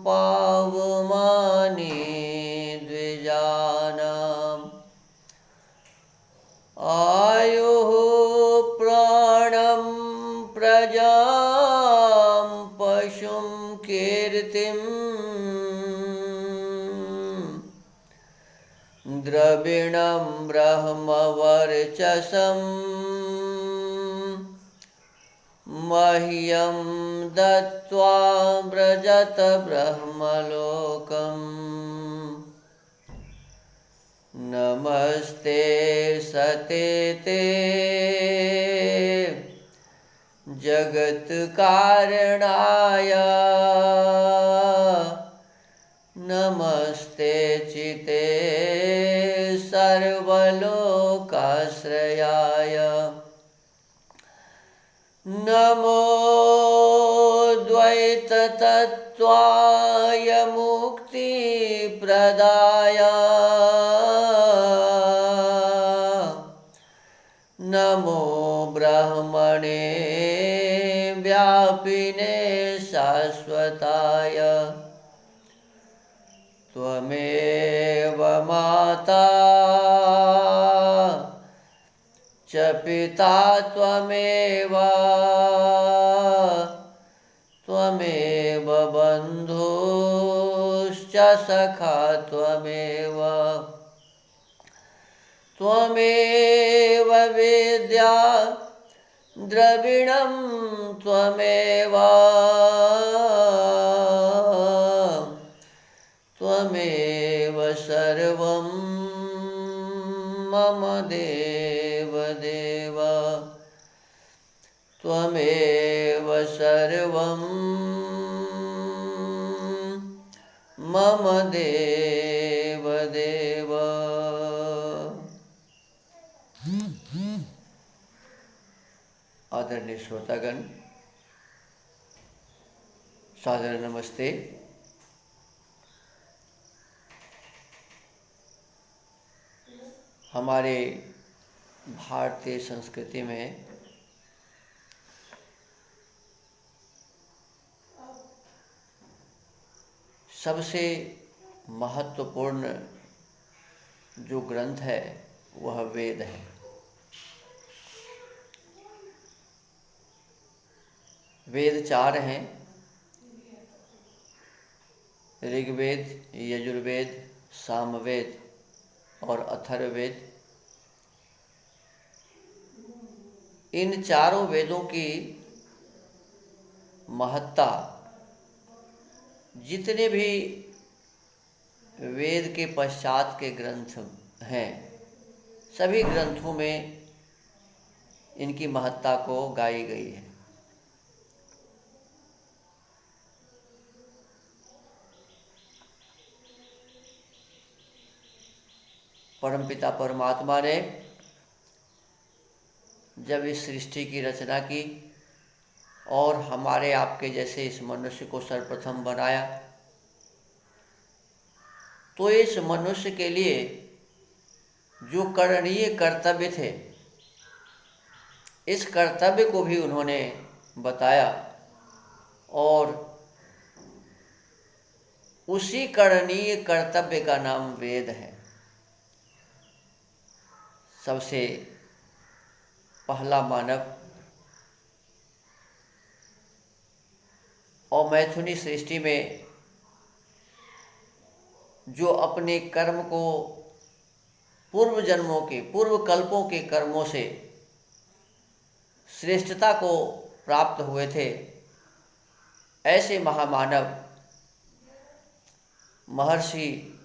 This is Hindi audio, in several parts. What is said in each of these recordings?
पावमानि द्विजानाम् आयुः प्राणं प्रजां पशुं कीर्तिम् द्रविणं ब्रह्मवर्चसं मह्यं दत्त्वा व्रजत ब्रह्मलोकम्। नमस्ते सते ते जगत्कारणाय नमस्ते चिते सर्वलोकाश्रयाय। नमो द्वैततत्त्वाय मुक्तिप्रदाय नमो ब्रह्मणे व्यापिने शाश्वताय। त्वमेव माता च पिता त्वमेव त्वमेव बन्धुश्च सखा त्वमेव त्वमेव विद्या द्रविणं त्वमेव त्वमेव सर्वं मम देवदेव त्वमेव सर्वं मम देवदेव। आदरणीय श्रोतागण, सादर नमस्ते। हमारे भारतीय संस्कृति में सबसे महत्वपूर्ण जो ग्रंथ है वह वेद है। वेद 4 हैं: ऋग्वेद, यजुर्वेद, सामवेद और अथर्ववेद। इन चारों वेदों की महत्ता जितने भी वेद के पश्चात के ग्रंथ हैं सभी ग्रंथों में इनकी महत्ता को गाई गई है। परमपिता परमात्मा ने जब इस सृष्टि की रचना की और हमारे आपके जैसे इस मनुष्य को सर्वप्रथम बनाया, तो इस मनुष्य के लिए जो करणीय कर्तव्य थे, इस कर्तव्य को भी उन्होंने बताया और उसी करणीय कर्तव्य का नाम वेद है। सबसे पहला मानव और मैथुनी सृष्टि में जो अपने कर्म को पूर्व जन्मों के, पूर्व कल्पों के कर्मों से श्रेष्ठता को प्राप्त हुए थे, ऐसे महामानव महर्षि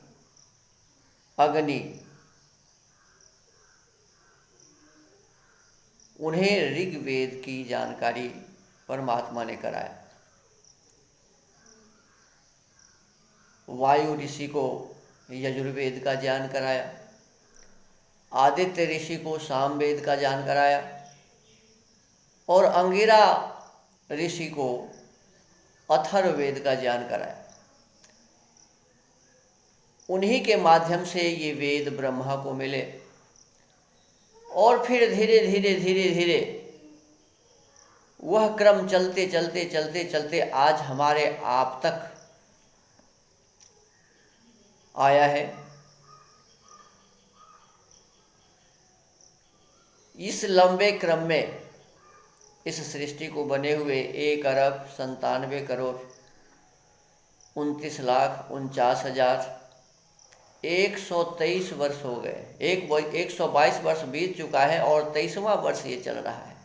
अग्नि, उन्हें ऋग्वेद की जानकारी परमात्मा ने कराया। वायु ऋषि को यजुर्वेद का ज्ञान कराया, आदित्य ऋषि को सामवेद का ज्ञान कराया और अंगिरा ऋषि को अथर्ववेद का ज्ञान कराया। उन्हीं के माध्यम से ये वेद ब्रह्मा को मिले और फिर धीरे धीरे वह क्रम चलते चलते चलते चलते आज हमारे आप तक आया है। इस लंबे क्रम में इस सृष्टि को बने हुए 1,97,29,49,123 वर्ष हो गए। 122 वर्ष बीत चुका है और 23वां वर्ष ये चल रहा है।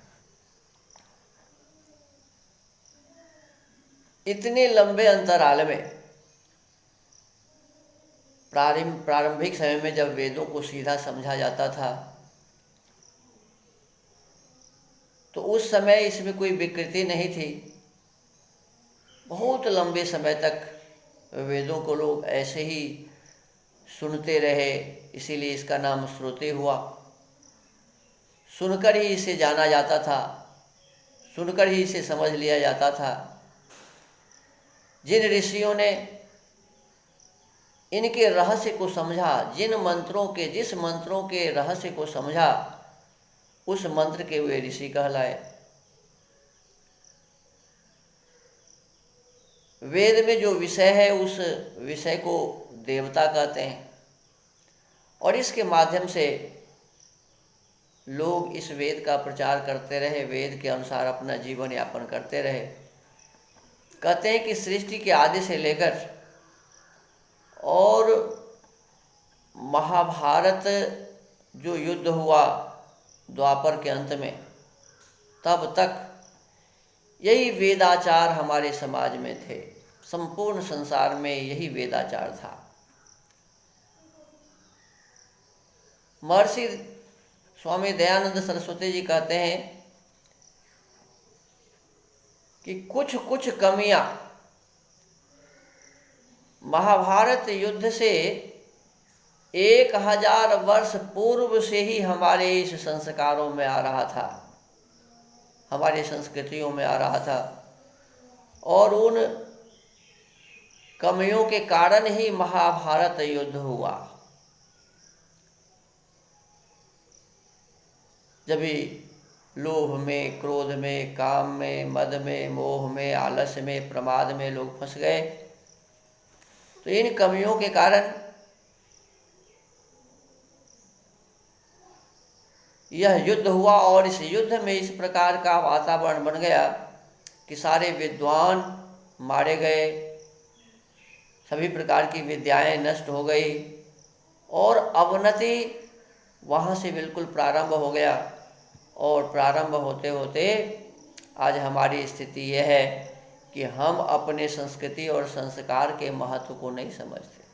इतने लंबे अंतराल में प्रारंभिक समय में जब वेदों को सीधा समझा जाता था तो उस समय इसमें कोई विकृति नहीं थी। बहुत लंबे समय तक वेदों को लोग ऐसे ही सुनते रहे, इसीलिए इसका नाम श्रुति हुआ। सुनकर ही इसे जाना जाता था, सुनकर ही इसे समझ लिया जाता था। जिन ऋषियों ने इनके रहस्य को समझा, जिस मंत्रों के रहस्य को समझा, उस मंत्र के वे ऋषि कहलाए। वेद में जो विषय है उस विषय को देवता कहते हैं और इसके माध्यम से लोग इस वेद का प्रचार करते रहे, वेद के अनुसार अपना जीवन यापन करते रहे। कहते हैं कि सृष्टि के आदि से लेकर और महाभारत जो युद्ध हुआ द्वापर के अंत में, तब तक यही वेदाचार हमारे समाज में थे। संपूर्ण संसार में यही वेदाचार था। महर्षि स्वामी दयानंद सरस्वती जी कहते हैं कि कुछ कुछ कमियां महाभारत युद्ध से 1000 वर्ष पूर्व से ही हमारे इस संस्कारों में आ रहा था, हमारे संस्कृतियों में आ रहा था और उन कमियों के कारण ही महाभारत युद्ध हुआ। जब भी लोभ में, क्रोध में, काम में, मद में, मोह में, आलस्य में, प्रमाद में लोग फंस गए, तो इन कमियों के कारण यह युद्ध हुआ और इस युद्ध में इस प्रकार का वातावरण बन गया कि सारे विद्वान मारे गए, सभी प्रकार की विद्याएं नष्ट हो गई और अवनति वहाँ से बिल्कुल प्रारंभ हो गया। और प्रारंभ होते होते आज हमारी स्थिति यह है कि हम अपने संस्कृति और संस्कार के महत्व को नहीं समझते।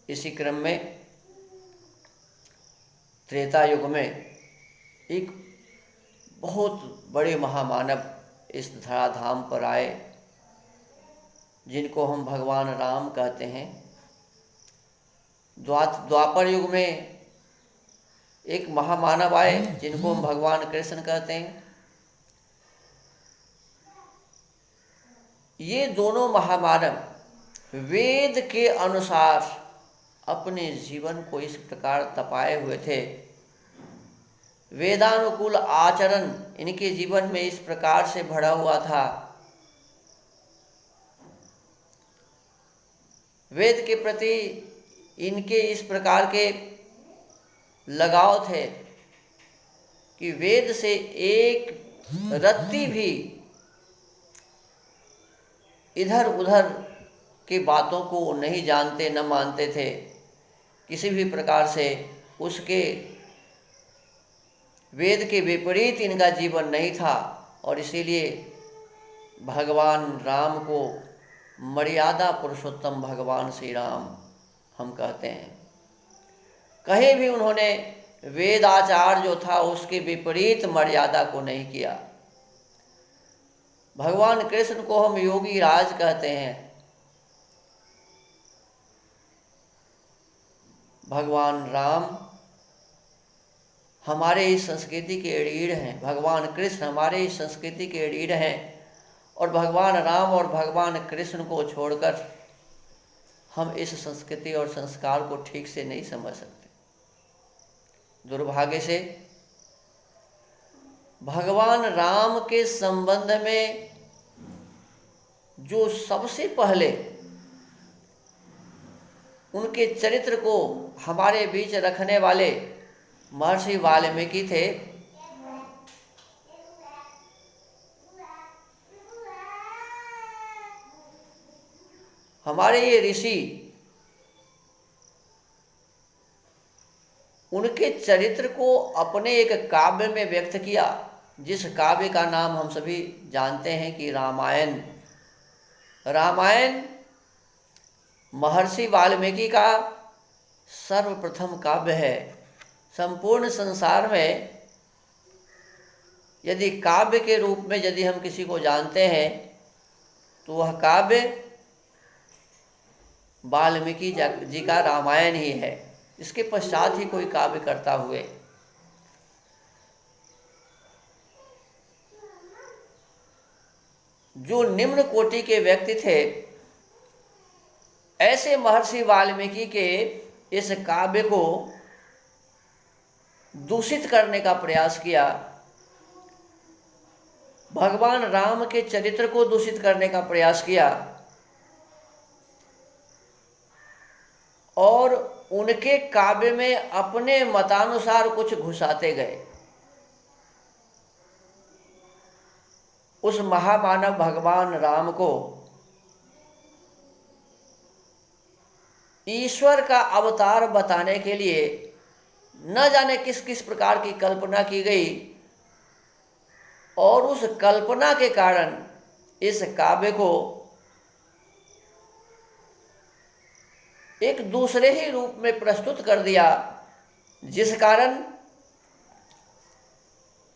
इसी क्रम में त्रेता युग में एक बहुत बड़े महामानव इस धराधाम पर आए, जिनको हम भगवान राम कहते हैं। द्वापर युग में एक महामानव आए जिनको हम भगवान कृष्ण कहते हैं। ये दोनों महामानव वेद के अनुसार अपने जीवन को इस प्रकार तपाए हुए थे। वेदानुकूल आचरण इनके जीवन में इस प्रकार से भरा हुआ था। वेद के प्रति इनके इस प्रकार के लगाव थे कि वेद से एक रत्ती भी इधर उधर की बातों को नहीं जानते, न मानते थे। किसी भी प्रकार से उसके वेद के विपरीत इनका जीवन नहीं था और इसीलिए भगवान राम को मर्यादा पुरुषोत्तम भगवान श्री राम हम कहते हैं। कहीं भी उन्होंने वेदाचार जो था उसके विपरीत मर्यादा को नहीं किया। भगवान कृष्ण को हम योगी राज कहते हैं। भगवान राम हमारे इस संस्कृति के रीढ़ हैं, भगवान कृष्ण हमारे इस संस्कृति के रीढ़ हैं और भगवान राम और भगवान कृष्ण को छोड़कर हम इस संस्कृति और संस्कार को ठीक से नहीं समझ सकते। दुर्भाग्य से भगवान राम के संबंध में जो सबसे पहले उनके चरित्र को हमारे बीच रखने वाले महर्षि वाल्मीकि थे। हमारे ये ऋषि उनके चरित्र को अपने एक काव्य में व्यक्त किया, जिस काव्य का नाम हम सभी जानते हैं कि रामायण। रामायण महर्षि वाल्मीकि का सर्वप्रथम काव्य है। संपूर्ण संसार में यदि काव्य के रूप में यदि हम किसी को जानते हैं तो वह काव्य वाल्मीकि जी का रामायण ही है। इसके पश्चात ही कोई काव्य करता हुए। जो निम्न कोटि के व्यक्ति थे, ऐसे महर्षि वाल्मीकि के इस काव्य को दूषित करने का प्रयास किया, भगवान राम के चरित्र को दूषित करने का प्रयास किया और उनके काव्य में अपने मतानुसार कुछ घुसाते गए। उस महामानव भगवान राम को ईश्वर का अवतार बताने के लिए न जाने किस किस प्रकार की कल्पना की गई और उस कल्पना के कारण इस काव्य को एक दूसरे ही रूप में प्रस्तुत कर दिया, जिस कारण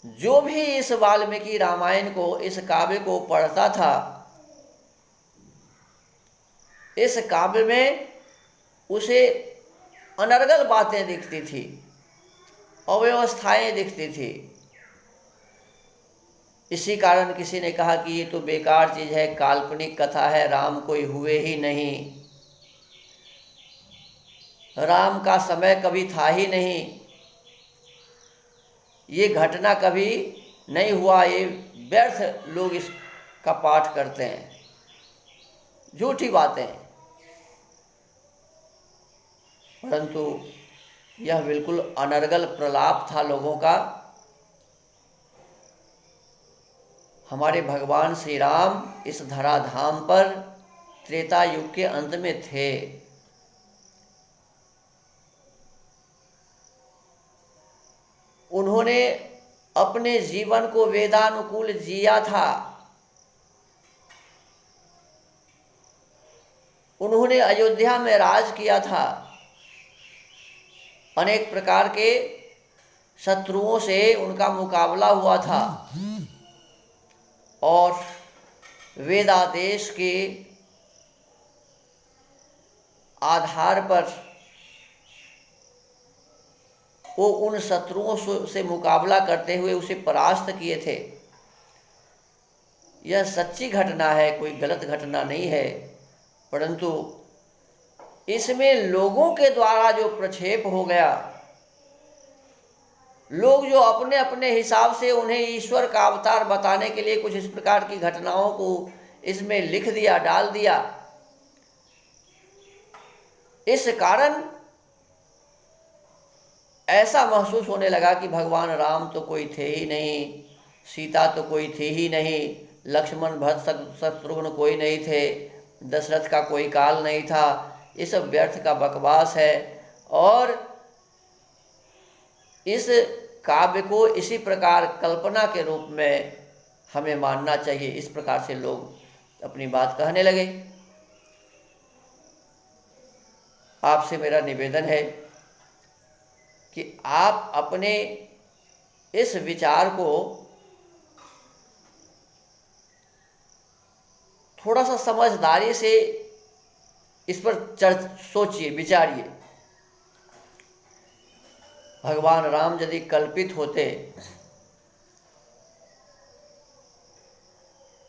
जो भी इस वाल्मीकि रामायण को, इस काव्य को पढ़ता था, इस काव्य में उसे अनर्गल बातें दिखती थी, अव्यवस्थाएं दिखती थी। इसी कारण किसी ने कहा कि ये तो बेकार चीज है, काल्पनिक कथा है, राम कोई हुए ही नहीं, राम का समय कभी था ही नहीं, ये घटना कभी नहीं हुआ, ये व्यर्थ लोग इसका पाठ करते हैं, झूठी बातें। परंतु यह बिल्कुल अनर्गल प्रलाप था लोगों का। हमारे भगवान श्री राम इस धराधाम पर त्रेता युग के अंत में थे। उन्होंने अपने जीवन को वेदानुकूल जिया था। उन्होंने अयोध्या में राज किया था। अनेक प्रकार के शत्रुओं से उनका मुकाबला हुआ था और वेदादेश के आधार पर वो उन शत्रुओं से मुकाबला करते हुए उसे परास्त किए थे। यह सच्ची घटना है, कोई गलत घटना नहीं है। परंतु इसमें लोगों के द्वारा जो प्रक्षेप हो गया, लोग जो अपने अपने हिसाब से उन्हें ईश्वर का अवतार बताने के लिए कुछ इस प्रकार की घटनाओं को इसमें लिख दिया, डाल दिया, इस कारण ऐसा महसूस होने लगा कि भगवान राम तो कोई थे ही नहीं, सीता तो कोई थी ही नहीं, लक्ष्मण भरत शत्रुघ्न कोई नहीं थे, दशरथ का कोई काल नहीं था। ये सब व्यर्थ का बकवास है और इस काव्य को इसी प्रकार कल्पना के रूप में हमें मानना चाहिए। इस प्रकार से लोग अपनी बात कहने लगे। आपसे मेरा निवेदन है कि आप अपने इस विचार को थोड़ा सा समझदारी से इस पर सोचिए, विचारिए। भगवान राम यदि कल्पित होते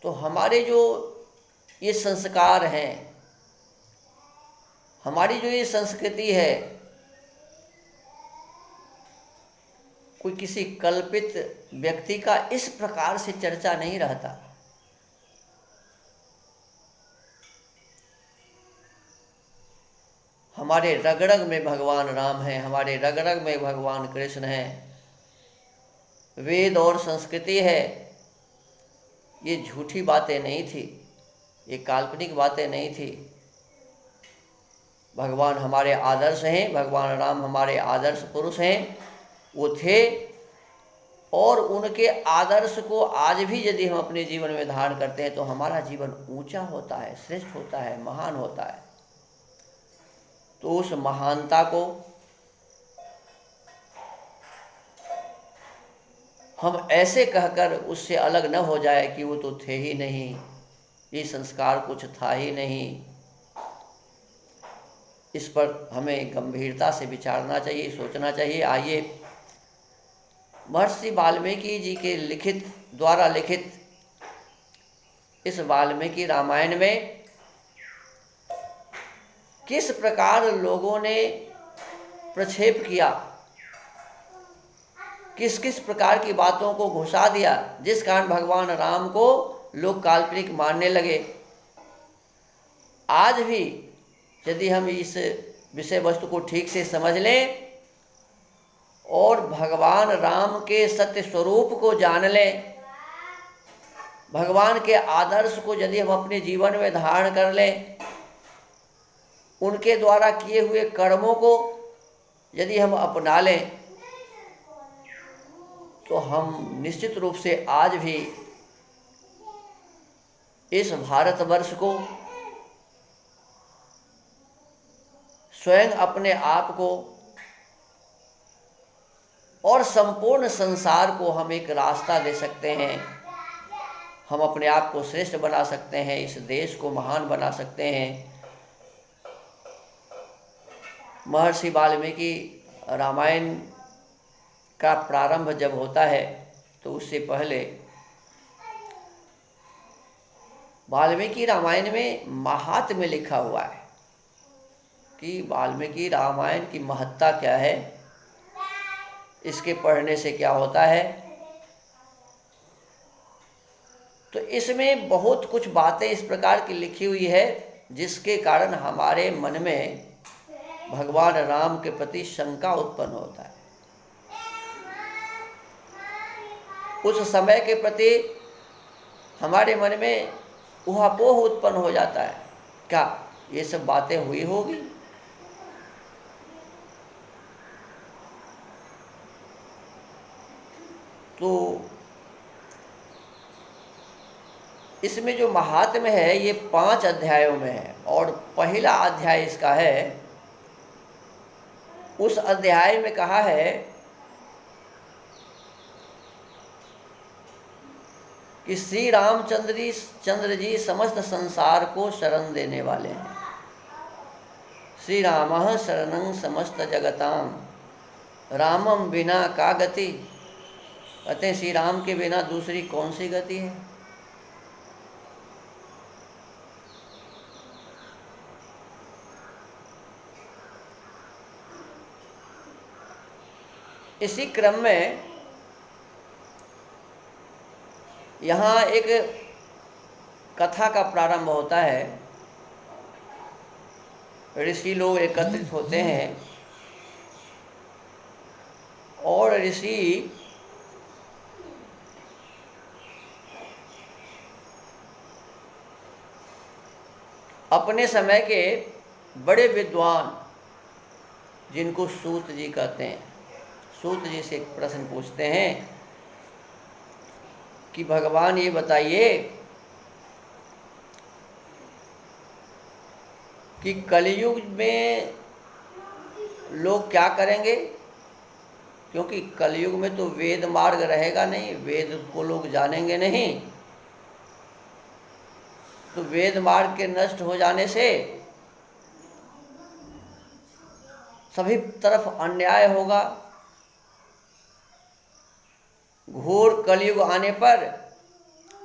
तो हमारे जो ये संस्कार हैं, हमारी जो ये संस्कृति है, कोई किसी कल्पित व्यक्ति का इस प्रकार से चर्चा नहीं रहता। हमारे रग रग में भगवान राम हैं, हमारे रग रग में भगवान कृष्ण हैं। वेद और संस्कृति है, ये झूठी बातें नहीं थी, ये काल्पनिक बातें नहीं थी। भगवान हमारे आदर्श हैं, भगवान राम हमारे आदर्श पुरुष हैं, वो थे। और उनके आदर्श को आज भी यदि हम अपने जीवन में धारण करते हैं तो हमारा जीवन ऊंचा होता है, श्रेष्ठ होता है, महान होता है। तो उस महानता को हम ऐसे कहकर उससे अलग न हो जाए कि वो तो थे ही नहीं, ये संस्कार कुछ था ही नहीं। इस पर हमें गंभीरता से विचारना चाहिए, सोचना चाहिए। आइए महर्षि वाल्मीकि जी के द्वारा लिखित इस वाल्मीकि रामायण में किस प्रकार लोगों ने प्रक्षेप किया, किस किस प्रकार की बातों को घुसा दिया, जिस कारण भगवान राम को लोग काल्पनिक मानने लगे। आज भी यदि हम इस विषय वस्तु को ठीक से समझ लें और भगवान राम के सत्य स्वरूप को जान लें, भगवान के आदर्श को यदि हम अपने जीवन में धारण कर लें, उनके द्वारा किए हुए कर्मों को यदि हम अपना लें, तो हम निश्चित रूप से आज भी इस भारतवर्ष को, स्वयं अपने आप को और संपूर्ण संसार को हम एक रास्ता दे सकते हैं। हम अपने आप को श्रेष्ठ बना सकते हैं, इस देश को महान बना सकते हैं। महर्षि वाल्मीकि रामायण का प्रारंभ जब होता है तो उससे पहले वाल्मीकि रामायण में महात्म्य लिखा हुआ है कि वाल्मीकि रामायण की महत्ता क्या है, इसके पढ़ने से क्या होता है। तो इसमें बहुत कुछ बातें इस प्रकार की लिखी हुई है जिसके कारण हमारे मन में भगवान राम के प्रति शंका उत्पन्न होता है। उस समय के प्रति हमारे मन में ऊहापोह उत्पन्न हो जाता है, क्या ये सब बातें हुई होगी। तो इसमें जो महात्म्य है ये 5 अध्यायों में है और पहला अध्याय इसका है। उस अध्याय में कहा है कि श्री रामचंद्र जी समस्त संसार को शरण देने वाले हैं। श्री रामः शरणं समस्त जगताम रामम बिना का गति। कहते हैं श्री राम के बिना दूसरी कौन सी गति है। इसी क्रम में यहाँ एक कथा का प्रारंभ होता है। ऋषि लोग एकत्रित होते हैं और ऋषि अपने समय के बड़े विद्वान जिनको सूत जी कहते हैं, सूत जी से एक प्रश्न पूछते हैं कि भगवान ये बताइए कि कलयुग में लोग क्या करेंगे, क्योंकि कलयुग में तो वेद मार्ग रहेगा नहीं, वेद को लोग जानेंगे नहीं। तो वेद मार्ग के नष्ट हो जाने से सभी तरफ अन्याय होगा। घोर कलयुग आने पर,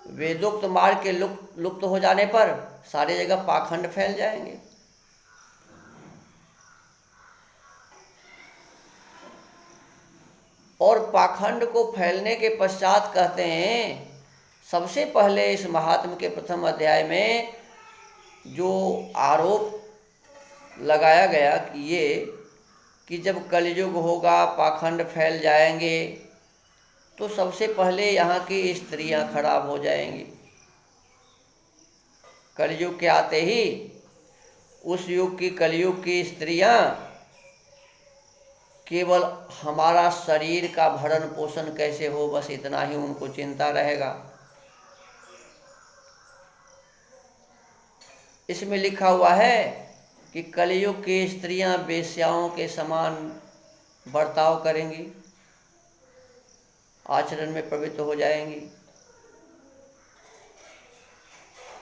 वेदोक्त मार्ग के लुप्त हो जाने पर सारी जगह पाखंड फैल जाएंगे। और पाखंड को फैलने के पश्चात कहते हैं, सबसे पहले इस महात्म के प्रथम अध्याय में जो आरोप लगाया गया कि जब कलयुग होगा, पाखंड फैल जाएंगे, तो सबसे पहले यहाँ की स्त्रियां खराब हो जाएंगी। कलयुग के आते ही उस युग की, कलयुग की स्त्रियां केवल हमारा शरीर का भरण पोषण कैसे हो, बस इतना ही उनको चिंता रहेगा। इसमें लिखा हुआ है कि कलयुग की स्त्रियां वेश्याओं के समान बर्ताव करेंगी, आचरण में पवित्र हो जाएंगी।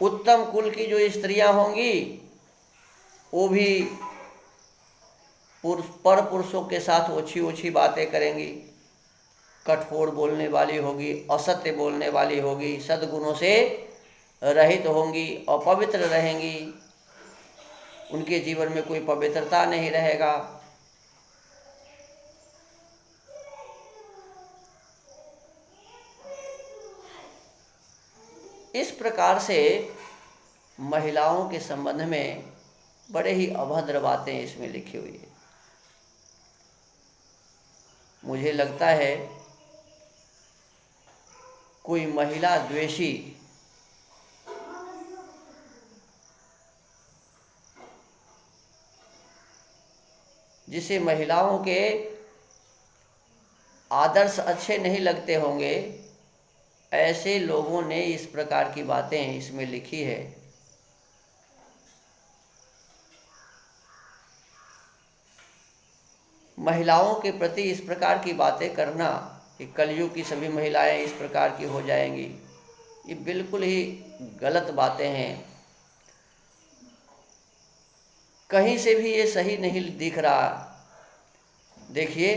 उत्तम कुल की जो स्त्रियां होंगी वो भी पर पुरुषों के साथ ओछी ओछी बातें करेंगी, कठोर बोलने वाली होगी, असत्य बोलने वाली होगी, सद्गुणों से रहित होंगी, अपवित्र रहेंगी, उनके जीवन में कोई पवित्रता नहीं रहेगा। इस प्रकार से महिलाओं के संबंध में बड़े ही अभद्र बातें इसमें लिखी हुई है। मुझे लगता है कोई महिला द्वेषी जिसे महिलाओं के आदर्श अच्छे नहीं लगते होंगे, ऐसे लोगों ने इस प्रकार की बातें इसमें लिखी है। महिलाओं के प्रति इस प्रकार की बातें करना कि कलयुग की सभी महिलाएं इस प्रकार की हो जाएंगी, ये बिल्कुल ही गलत बातें हैं। कहीं से भी ये सही नहीं दिख रहा। देखिए,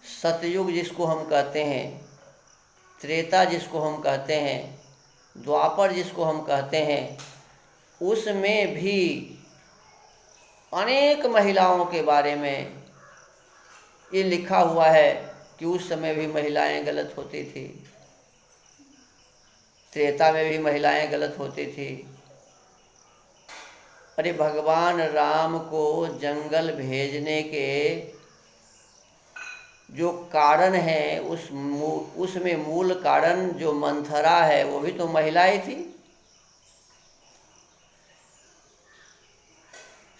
सतयुग जिसको हम कहते हैं, त्रेता जिसको हम कहते हैं, द्वापर जिसको हम कहते हैं, उसमें भी अनेक महिलाओं के बारे में ये लिखा हुआ है कि उस समय भी महिलाएं गलत होती थी, त्रेता में भी महिलाएं गलत होती थी। अरे भगवान राम को जंगल भेजने के जो कारण है, उसमें मूल कारण जो मंथरा है वो भी तो महिला ही थी।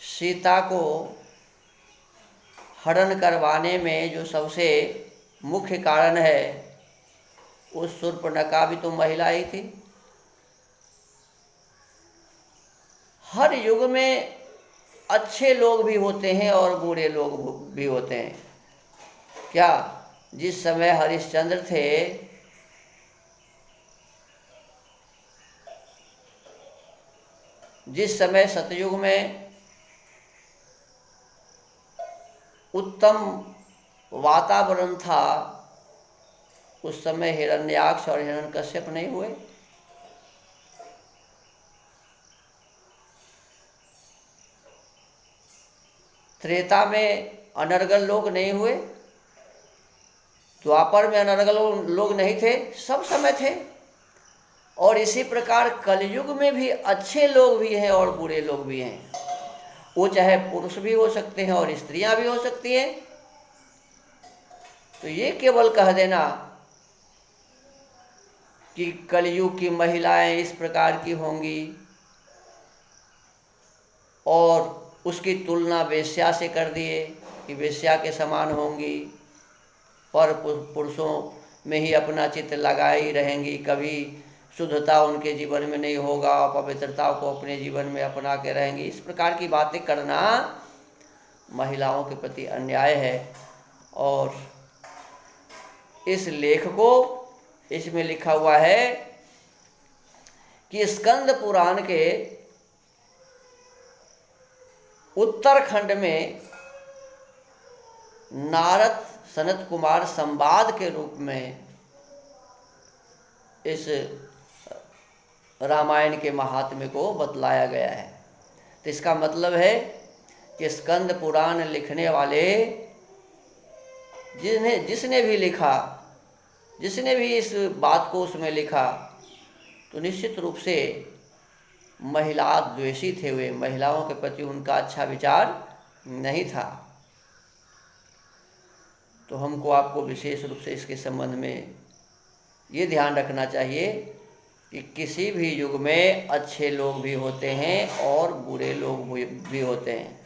सीता को हरण करवाने में जो सबसे मुख्य कारण है, उस शूर्पणखा भी तो महिला ही थी। हर युग में अच्छे लोग भी होते हैं और बुरे लोग भी होते हैं। क्या जिस समय हरिश्चंद्र थे, जिस समय सतयुग में उत्तम वातावरण था, उस समय हिरण्याक्ष और हिरण्यकश्यप नहीं हुए। त्रेता में अनर्गल लोग नहीं हुए, द्वापर में अनर्गल लोग नहीं थे, सब समय थे। और इसी प्रकार कलयुग में भी अच्छे लोग भी हैं और बुरे लोग भी हैं। वो चाहे पुरुष भी हो सकते हैं और स्त्रियां भी हो सकती हैं। तो ये केवल कह देना कि कलयुग की महिलाएं इस प्रकार की होंगी और उसकी तुलना वेश्या से कर दिए कि वेश्या के समान होंगी, पर पुरुषों में ही अपना चित्त लगाई रहेंगी, कभी शुद्धता उनके जीवन में नहीं होगा, पवित्रता को अपने जीवन में अपना के रहेंगी। इस प्रकार की बातें करना महिलाओं के प्रति अन्याय है। और इस लेख को, इसमें लिखा हुआ है कि स्कंद पुराण के उत्तरखंड में नारद सनत कुमार संवाद के रूप में इस रामायण के महात्म्य को बतलाया गया है। तो इसका मतलब है कि स्कंद पुराण लिखने वाले जिसने भी लिखा, जिसने भी इस बात को उसमें लिखा, तो निश्चित रूप से महिला द्वेषी थे। वे महिलाओं के प्रति उनका अच्छा विचार नहीं था। तो हमको आपको विशेष रूप से इसके संबंध में ये ध्यान रखना चाहिए कि किसी भी युग में अच्छे लोग भी होते हैं और बुरे लोग भी होते हैं।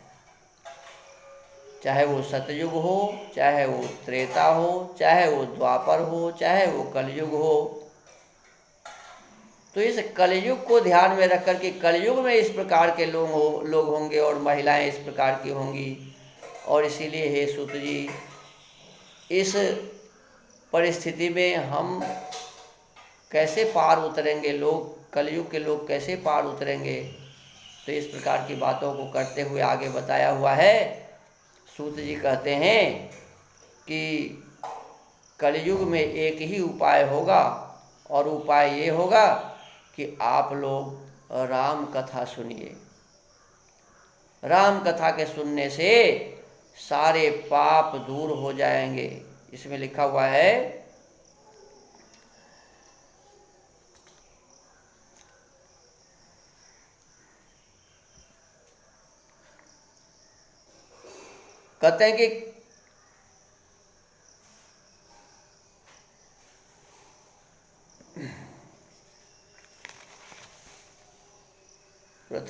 चाहे वो सतयुग हो, चाहे वो त्रेता हो, चाहे वो द्वापर हो, चाहे वो कलयुग हो। तो इस कलयुग को ध्यान में रख कर के, कलयुग में इस प्रकार के लोग होंगे और महिलाएं इस प्रकार की होंगी। और इसीलिए हे सूत जी, इस परिस्थिति में हम कैसे पार उतरेंगे, लोग कलयुग के लोग कैसे पार उतरेंगे, तो इस प्रकार की बातों को करते हुए आगे बताया हुआ है। सूत जी कहते हैं कि कलयुग में एक ही उपाय होगा, और उपाय ये होगा कि आप लोग राम कथा सुनिए। राम कथा के सुनने से सारे पाप दूर हो जाएंगे। इसमें लिखा हुआ है, कहते हैं कि